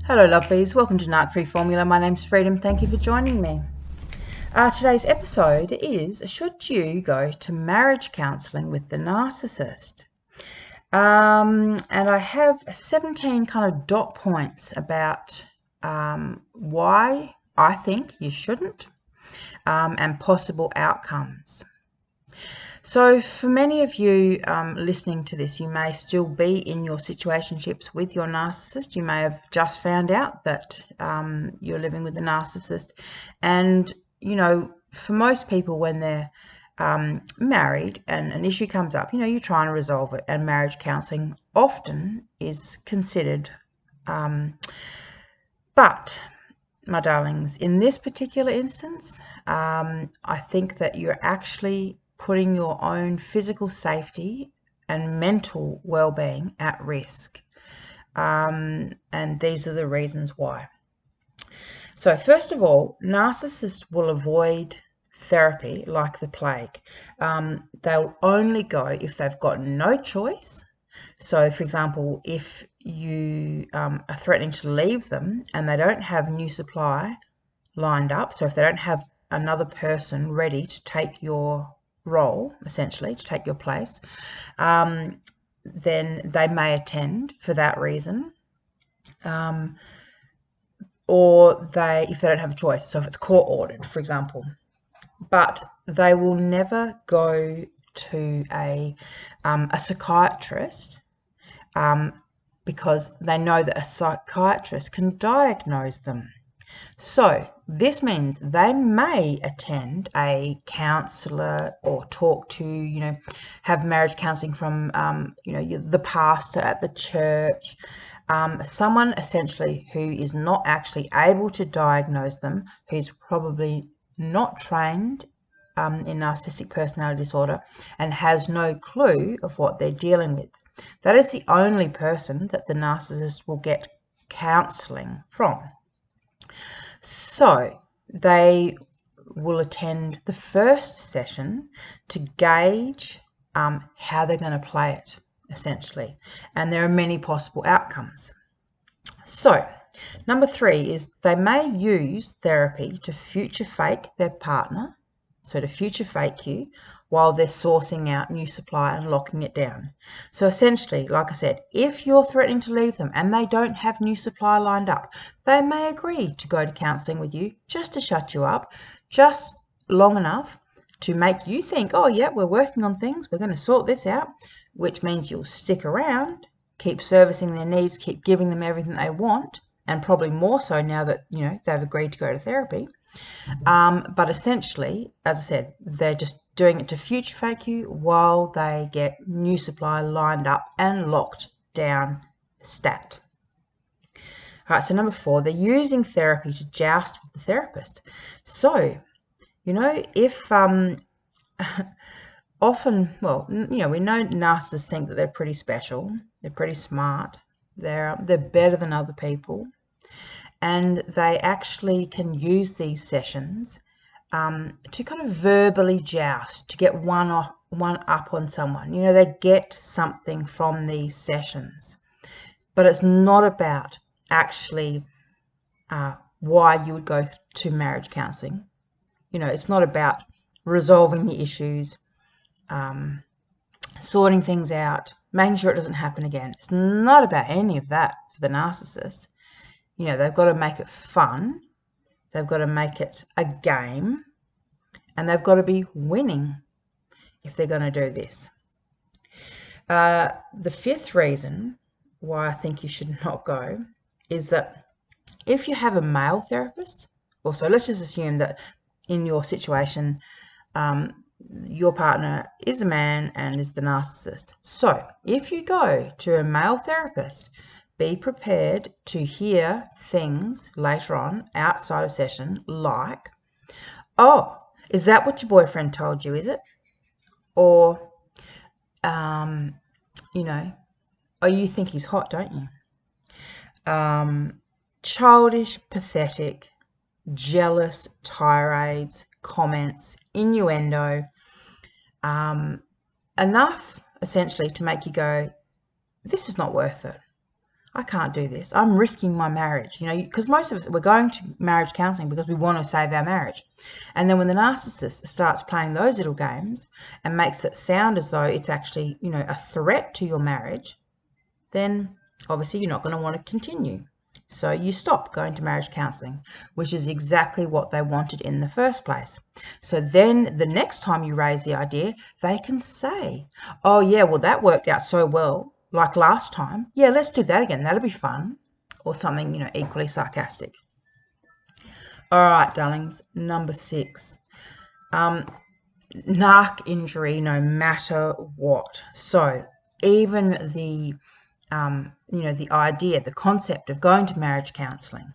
Hello lovelies, welcome to Narc Free Formula. My name's Freedom, thank you for joining me. Today's episode is, should you go to marriage counselling with the narcissist? And I have 17 kind of dot points about why I think you shouldn't and possible outcomes. So for many of you listening to this, you may still be in your situationships with your narcissist. You may have just found out that you're living with a narcissist. And, you know, for most people when they're married and an issue comes up, you know, you're trying to resolve it. And marriage counselling often is considered. But, my darlings, in this particular instance, I think that you're actually putting your own physical safety and mental well-being at risk. And these are the reasons why. So first of all, narcissists will avoid therapy like the plague. They'll only go if they've got no choice. So for example, if you are threatening to leave them and they don't have new supply lined up, so if they don't have another person ready to take your role, essentially, to take your place, then they may attend for that reason, or if they don't have a choice, so if it's court ordered, for example. But they will never go to a psychiatrist because they know that a psychiatrist can diagnose them. So this means they may attend a counsellor or talk to, you know, have marriage counselling from, you know, the pastor at the church, someone essentially who is not actually able to diagnose them, who's probably not trained in narcissistic personality disorder and has no clue of what they're dealing with. That is the only person that the narcissist will get counselling from. So they will attend the first session to gauge how they're going to play it, essentially. And there are many possible outcomes. So number 3 is they may use therapy to future fake their partner, so to future fake you, while they're sourcing out new supply and locking it down. So essentially, like I said, if you're threatening to leave them and they don't have new supply lined up, they may agree to go to counselling with you just to shut you up, just long enough to make you think, oh yeah, we're working on things, we're going to sort this out, which means you'll stick around, keep servicing their needs, keep giving them everything they want, and probably more so now that, you know, they've agreed to go to therapy. But essentially, as I said, they're just doing it to future fake you while they get new supply lined up and locked down stat. All right, so number 4, they're using therapy to joust with the therapist. So, you know, if often, well, you know, we know narcissists think that they're pretty special, they're pretty smart, they're better than other people, and they actually can use these sessions to kind of verbally joust, to get one up on someone. You know, they get something from these sessions, but it's not about actually why you would go to marriage counselling. You know, it's not about resolving the issues, sorting things out, making sure it doesn't happen again. It's not about any of that for the narcissist. You know, they've got to make it fun, they've got to make it a game, and they've got to be winning if they're going to do this. The 5th reason why I think you should not go is that if you have a male therapist, also let's just assume that in your situation, your partner is a man and is the narcissist. So if you go to a male therapist, be prepared to hear things later on outside of session like, oh, is that what your boyfriend told you, is it? Or, you know, oh, you think he's hot, don't you? Childish, pathetic, jealous tirades, comments, innuendo, enough essentially to make you go, this is not worth it. I can't do this. I'm risking my marriage, you know, because most of us, we're going to marriage counselling because we want to save our marriage. And then when the narcissist starts playing those little games and makes it sound as though it's actually, you know, a threat to your marriage, then obviously you're not going to want to continue. So you stop going to marriage counselling, which is exactly what they wanted in the first place. So then the next time you raise the idea, they can say, oh yeah, well that worked out so well, like last time. Yeah, let's do that again. That'll be fun. Or something, you know, equally sarcastic. All right, darlings, number 6. Narc injury no matter what. So even the you know, the idea, the concept of going to marriage counselling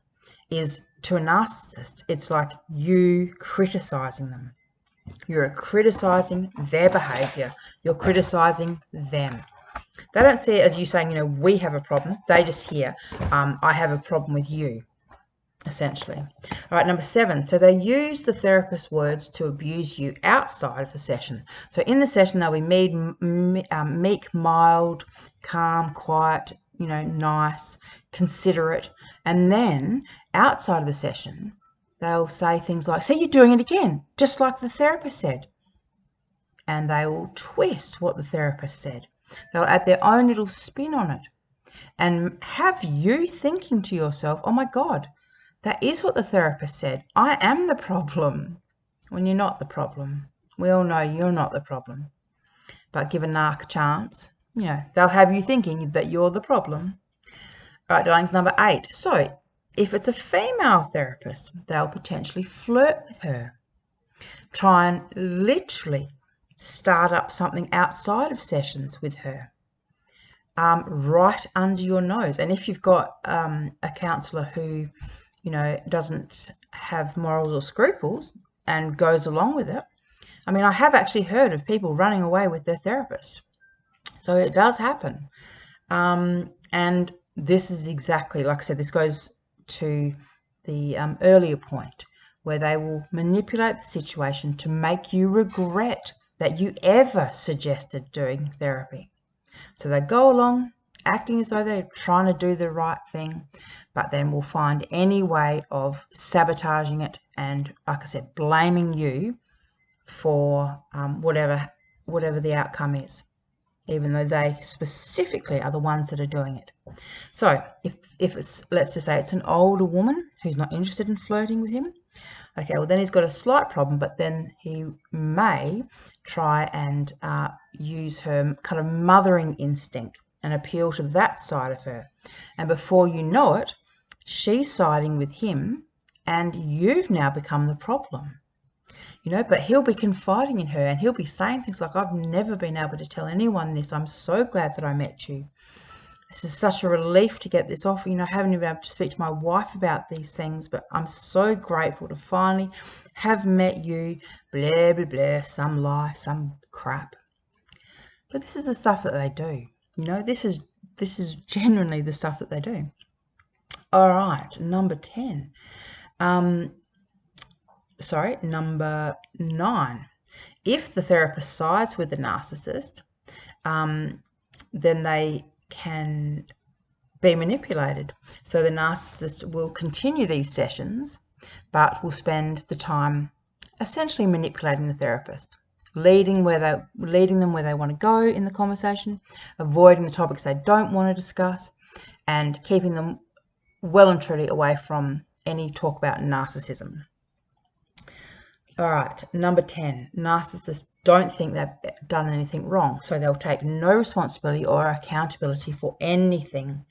is, to a narcissist, it's like you criticising them. You're criticising their behaviour. You're criticising them. They don't see it as you saying, you know, we have a problem. They just hear, I have a problem with you, essentially. All right, number 7. So they use the therapist's words to abuse you outside of the session. So in the session, they'll be meek, mild, calm, quiet, you know, nice, considerate. And then outside of the session, they'll say things like, see, you're doing it again, just like the therapist said. And they will twist what the therapist said. They'll add their own little spin on it and have you thinking to yourself, oh my God, that is what the therapist said. I am the problem, when you're not the problem. We all know you're not the problem. But give a narc a chance, you know, they'll have you thinking that you're the problem. All right, darlings, number 8. So if it's a female therapist, they'll potentially flirt with her. Try and literally start up something outside of sessions with her. Right under your nose. And if you've got a counsellor who, you know, doesn't have morals or scruples and goes along with it. I mean, I have actually heard of people running away with their therapist. So it does happen. And this is exactly, like I said, this goes to the earlier point where they will manipulate the situation to make you regret that you ever suggested doing therapy. So they go along acting as though they're trying to do the right thing, but then will find any way of sabotaging it and, like I said, blaming you for whatever the outcome is, even though they specifically are the ones that are doing it. So if it's, let's just say it's an older woman who's not interested in flirting with him, okay, well then he's got a slight problem, but then he may try and use her kind of mothering instinct and appeal to that side of her. And before you know it, she's siding with him and you've now become the problem. You know, but he'll be confiding in her and he'll be saying things like, I've never been able to tell anyone this. I'm so glad that I met you. This is such a relief to get this off. You know, I haven't even been able to speak to my wife about these things, but I'm so grateful to finally have met you. Blah, blah, blah, some lie, some crap. But this is the stuff that they do. You know, this is genuinely the stuff that they do. All right, number 10. Number 9. If the therapist sides with the narcissist, then they can be manipulated. So the narcissist will continue these sessions, but will spend the time essentially manipulating the therapist, leading them where they want to go in the conversation, avoiding the topics they don't want to discuss, and keeping them well and truly away from any talk about narcissism. All right, number 10, narcissists don't think they've done anything wrong, so they'll take no responsibility or accountability for anything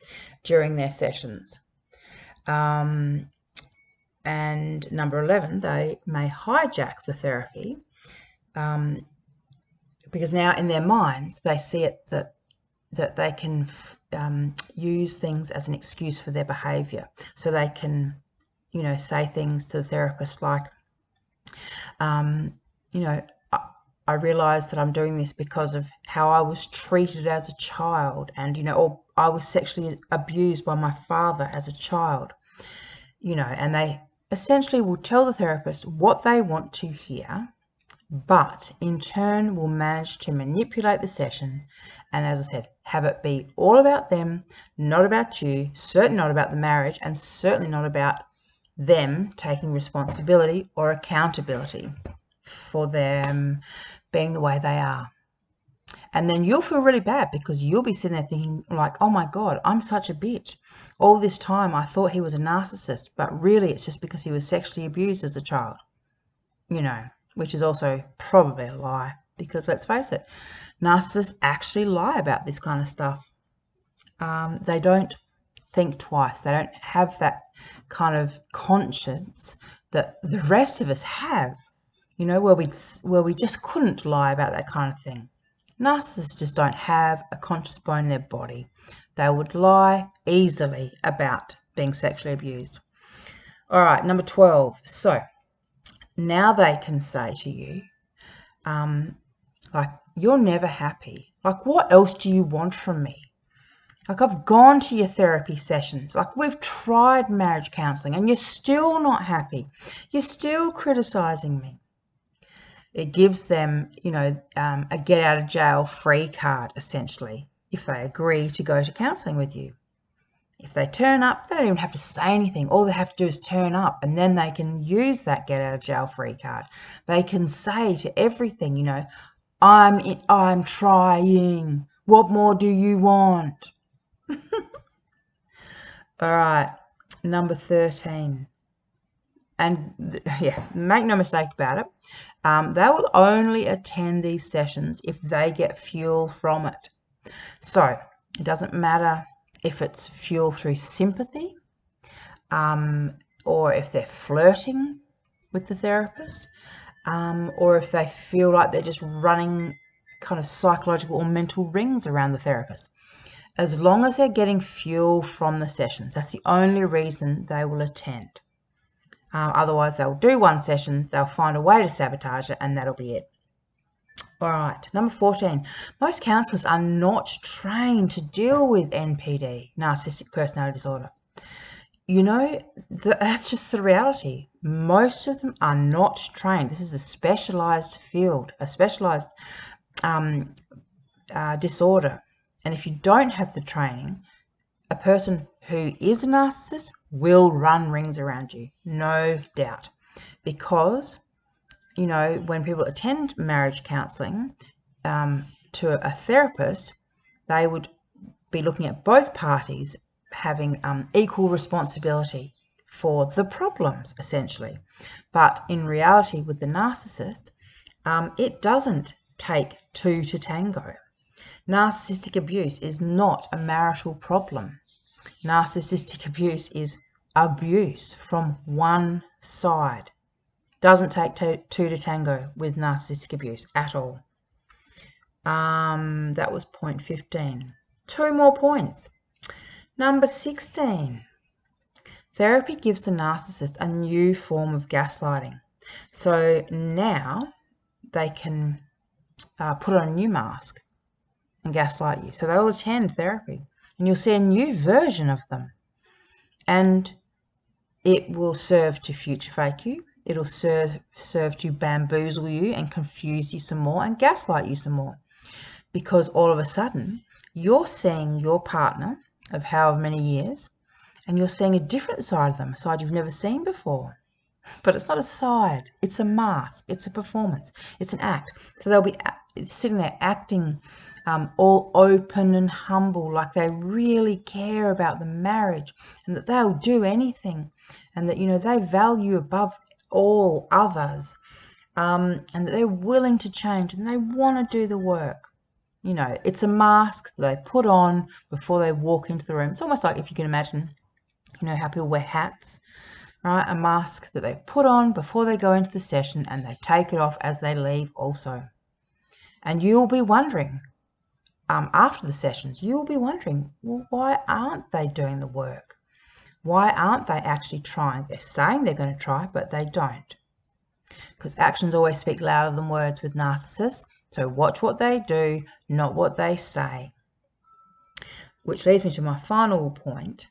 during their sessions. And number 11, they may hijack the therapy because now in their minds they see it that they can use things as an excuse for their behavior. So they can, you know, say things to the therapist like, you know, I realize that I'm doing this because of how I was treated as a child, and, you know, or I was sexually abused by my father as a child, you know, and they essentially will tell the therapist what they want to hear, but in turn will manage to manipulate the session And as I said, have it be all about them, not about you, certainly not about the marriage, and certainly not about them taking responsibility or accountability for them being the way they are. And then you'll feel really bad because you'll be sitting there thinking like, oh my God, I'm such a bitch. All this time I thought he was a narcissist, but really it's just because he was sexually abused as a child, you know, which is also probably a lie, because let's face it, narcissists actually lie about this kind of stuff. They don't think twice. They don't have that kind of conscience that the rest of us have, you know, where we just couldn't lie about that kind of thing. Narcissists just don't have a conscious bone in their body. They would lie easily about being sexually abused. All right, number 12. So now they can say to you, like, you're never happy. Like, what else do you want from me? Like, I've gone to your therapy sessions. Like, we've tried marriage counselling and you're still not happy. You're still criticising me. It gives them, you know, a get out of jail free card, essentially, if they agree to go to counselling with you. If they turn up, they don't even have to say anything. All they have to do is turn up, and then they can use that get out of jail free card. They can say to everything, you know, I'm trying. What more do you want? All right, number 13. And yeah, make no mistake about it. They will only attend these sessions if they get fuel from it. So it doesn't matter if it's fuel through sympathy, or if they're flirting with the therapist, or if they feel like they're just running kind of psychological or mental rings around the therapist. As long as they're getting fuel from the sessions, that's the only reason they will attend. Otherwise, they'll do one session, they'll find a way to sabotage it, and that'll be it. All right, number 14. Most counsellors are not trained to deal with NPD, narcissistic personality disorder. You know, that's just the reality. Most of them are not trained. This is a specialised field, a specialised disorder. And if you don't have the training, a person who is a narcissist will run rings around you, no doubt. Because, you know, when people attend marriage counselling to a therapist, they would be looking at both parties having equal responsibility for the problems, essentially. But in reality, with the narcissist, it doesn't take two to tango. Narcissistic abuse is not a marital problem. Narcissistic abuse is abuse from one side. Doesn't take two to tango with narcissistic abuse at all. That was point 15. 2 more points. Number 16. Therapy gives the narcissist a new form of gaslighting. So now they can put on a new mask and gaslight you. So they'll attend therapy and you'll see a new version of them. And it will serve to future fake you. It'll serve to bamboozle you and confuse you some more and gaslight you some more. Because all of a sudden, you're seeing your partner of however many years, and you're seeing a different side of them, a side you've never seen before. But it's not a side, it's a mask, it's a performance, it's an act. So they'll be sitting there acting all open and humble, like they really care about the marriage and that they'll do anything, and that, you know, they value above all others, and that they're willing to change and they want to do the work. You know, it's a mask that they put on before they walk into the room. It's almost like, if you can imagine, you know how people wear hats, right? A mask that they put on before they go into the session and they take it off as they leave also. And you'll be wondering, after the sessions, you'll be wondering, well, why aren't they doing the work? Why aren't they actually trying? They're saying they're going to try, but they don't. Because actions always speak louder than words with narcissists. So watch what they do, not what they say. Which leads me to my final point.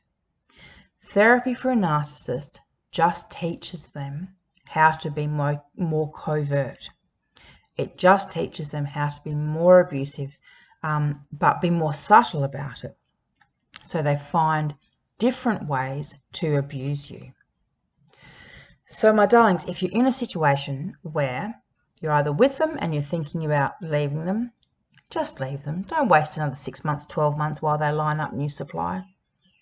Therapy for a narcissist just teaches them how to be more covert. It just teaches them how to be more abusive, but be more subtle about it. So they find different ways to abuse you. So my darlings, if you're in a situation where you're either with them and you're thinking about leaving them, just leave them. Don't waste another 6 months, 12 months while they line up new supply,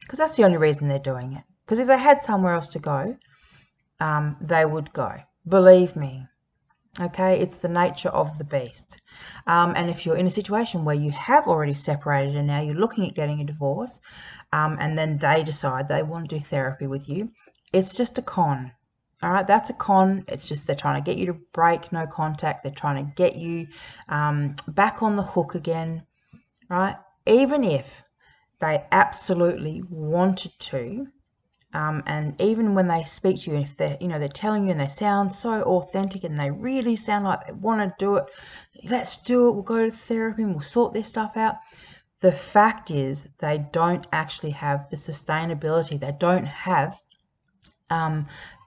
because that's the only reason they're doing it. Because if they had somewhere else to go, they would go. Believe me. Okay, it's the nature of the beast. And if you're in a situation where you have already separated and now you're looking at getting a divorce, and then they decide they want to do therapy with you, it's just a con. All right, that's a con. It's just they're trying to get you to break no contact. They're trying to get you back on the hook again, right? Even if they absolutely wanted to, and even when they speak to you, if they're, they're telling you and they sound so authentic and they really sound like they want to do it, let's do it, we'll go to therapy and we'll sort this stuff out. The fact is they don't actually have the sustainability. They don't have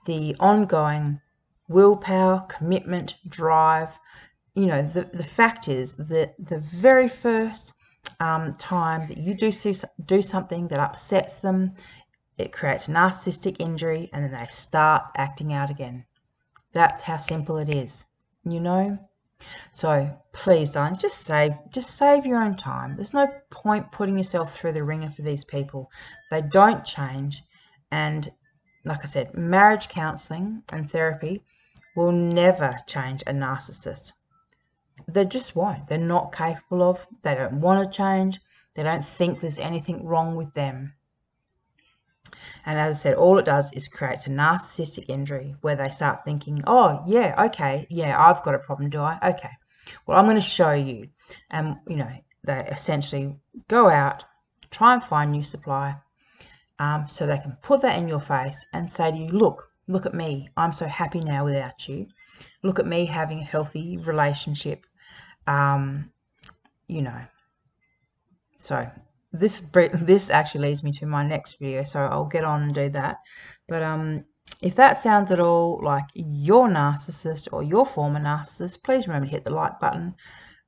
the ongoing willpower, commitment, drive. The fact is that the very first time that you do something that upsets them, it creates narcissistic injury, and then they start acting out again. That's how simple it is, So please, darlings, just save your own time. There's no point putting yourself through the ringer for these people. They don't change. And like I said, marriage counselling and therapy will never change a narcissist. They just won't. They're not capable of. They don't want to change. They don't think there's anything wrong with them. And as I said, all it does is creates a narcissistic injury where they start thinking, oh, yeah, okay, yeah, I've got a problem, do I? Okay, well, I'm going to show you. And, they essentially go out, try and find new supply, so they can put that in your face and say to you, look at me. I'm so happy now without you. Look at me having a healthy relationship, So this actually leads me to my next video, so I'll get on and do that. But if that sounds at all like your narcissist or your former narcissist, please remember to hit the like button.